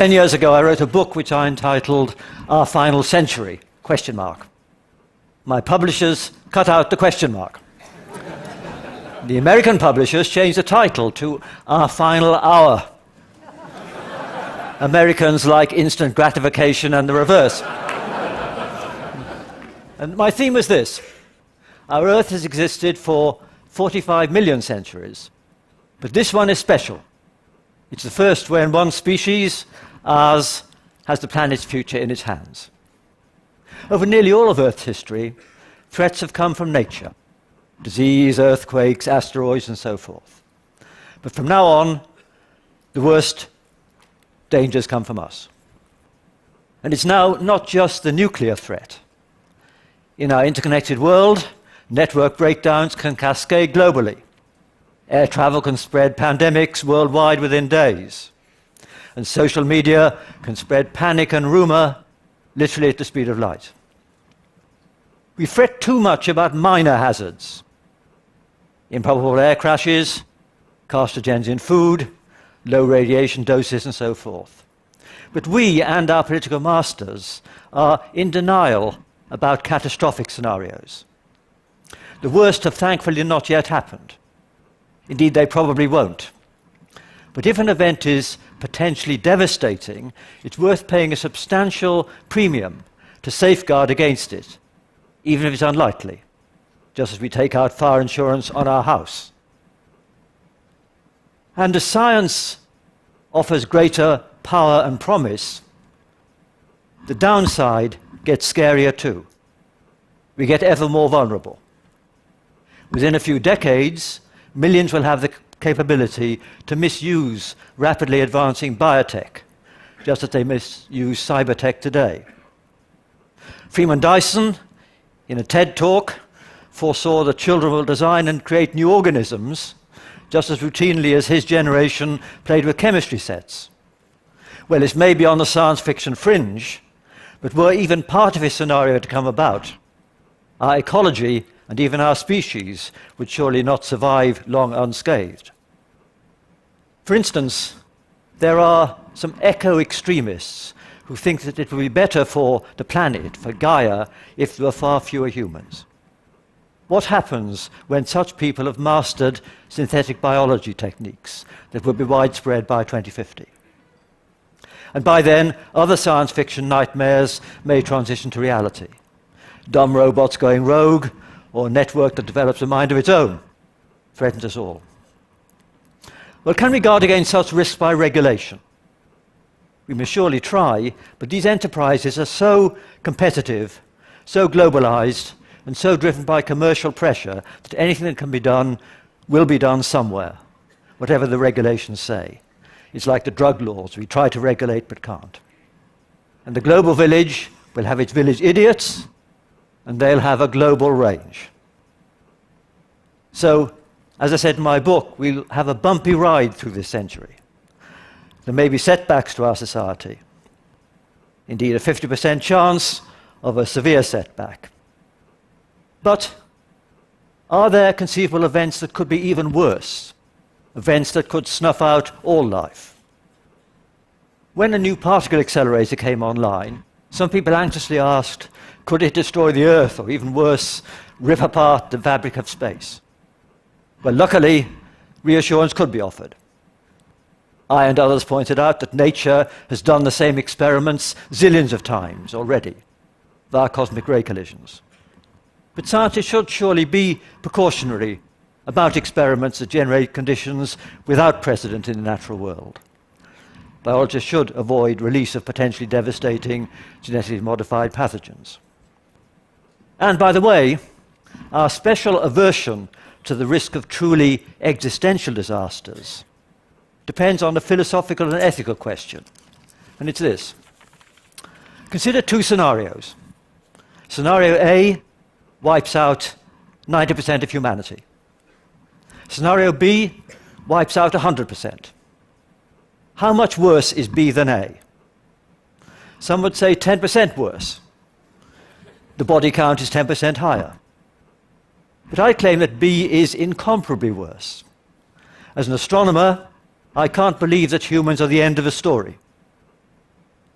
10 years ago, I wrote a book which I entitled Our Final Century, ? My publishers cut out the question mark. The American publishers changed the title to Our Final Hour. Americans like instant gratification and the reverse. And my theme was this. Our Earth has existed for 45 million centuries, but this one is special. It's the first when one species, ours, has the planet's future in its hands. Over nearly all of Earth's history, threats have come from nature. Disease, earthquakes, asteroids, and so forth. But from now on, the worst dangers come from us. And it's now not just the nuclear threat. In our interconnected world, network breakdowns can cascade globally. Air travel can spread pandemics worldwide within days. And social media can spread panic and rumor literally at the speed of light. We fret too much about minor hazards. Improbable air crashes, carcinogens in food, low radiation doses, and so forth. But we and our political masters are in denial about catastrophic scenarios. The worst have thankfully not yet happened. Indeed, they probably won't. But if an event is potentially devastating, it's worth paying a substantial premium to safeguard against it, even if it's unlikely, just as we take out fire insurance on our house. And as science offers greater power and promise, the downside gets scarier too. We get ever more vulnerable. Within a few decades, millions will have the capability to misuse rapidly advancing biotech, just as they misuse cybertech today. Freeman Dyson, in a TED talk, foresaw that children will design and create new organisms just as routinely as his generation played with chemistry sets. Well, this may be on the science fiction fringe, but were even part of his scenario to come about, our ecology and even our species would surely not survive long unscathed. For instance, there are some eco-extremists who think that it would be better for the planet, for Gaia, if there were far fewer humans. What happens when such people have mastered synthetic biology techniques that will be widespread by 2050? And by then, other science fiction nightmares may transition to reality. Dumb robots going rogue, or a network that develops a mind of its own, threatens us all. Well, can we guard against such risks by regulation? We must surely try, but these enterprises are so competitive, so globalized, and so driven by commercial pressure that anything that can be done will be done somewhere, whatever the regulations say. It's like the drug laws. We try to regulate but can't. And the global village will have its village idiots, and they'll have a global range. So, as I said in my book, we'll have a bumpy ride through this century. There may be setbacks to our society. Indeed, a 50% chance of a severe setback. But are there conceivable events that could be even worse? Events that could snuff out all life? When a new particle accelerator came online, some people anxiously asked, could it destroy the Earth, or even worse, rip apart the fabric of space? Well, luckily, reassurance could be offered. I and others pointed out that nature has done the same experiments zillions of times already, via cosmic ray collisions. But scientists should surely be precautionary about experiments that generate conditions without precedent in the natural world. Biologists should avoid release of potentially devastating genetically modified pathogens. And by the way, our special aversion to the risk of truly existential disasters depends on a philosophical and ethical question. And it's this. Consider two scenarios. Scenario A wipes out 90% of humanity. Scenario B wipes out 100%. How much worse is B than A? Some would say 10% worse. The body count is 10% higher. But I claim that B is incomparably worse. As an astronomer, I can't believe that humans are the end of the story.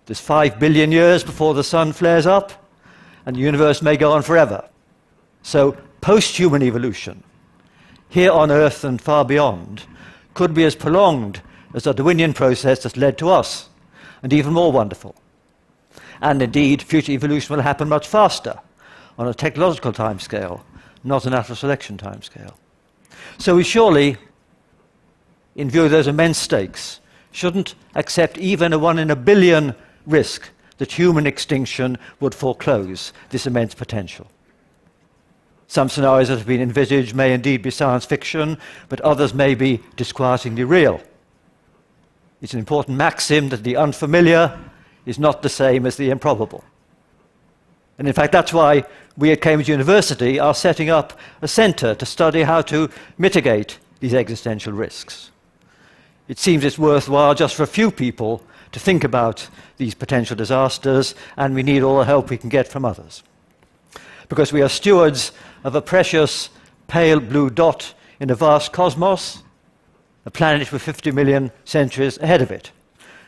There's 5 billion years before the sun flares up, and the universe may go on forever. So post-human evolution, here on Earth and far beyond, could be as prolonged as the Darwinian process that led to us, and even more wonderful. And indeed, future evolution will happen much faster, on a technological timescale, not a natural selection timescale. So we surely, in view of those immense stakes, shouldn't accept even a 1 in a billion risk that human extinction would foreclose this immense potential. Some scenarios that have been envisaged may indeed be science fiction, but others may be disquietingly real. It's an important maxim that the unfamiliar is not the same as the improbable. And in fact, that's why we at Cambridge University are setting up a centre to study how to mitigate these existential risks. It seems it's worthwhile just for a few people to think about these potential disasters, and we need all the help we can get from others. Because we are stewards of a precious pale blue dot in a vast cosmos, a planet with 50 million centuries ahead of it.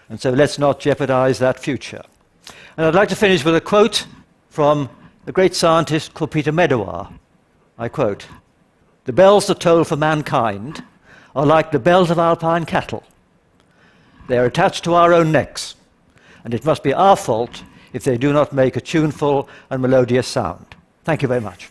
And so let's not jeopardize that future. And I'd like to finish with a quote from the great scientist called Peter Medawar. I quote, "The bells that toll for mankind are like the bells of alpine cattle. They are attached to our own necks, and it must be our fault if they do not make a tuneful and melodious sound." Thank you very much.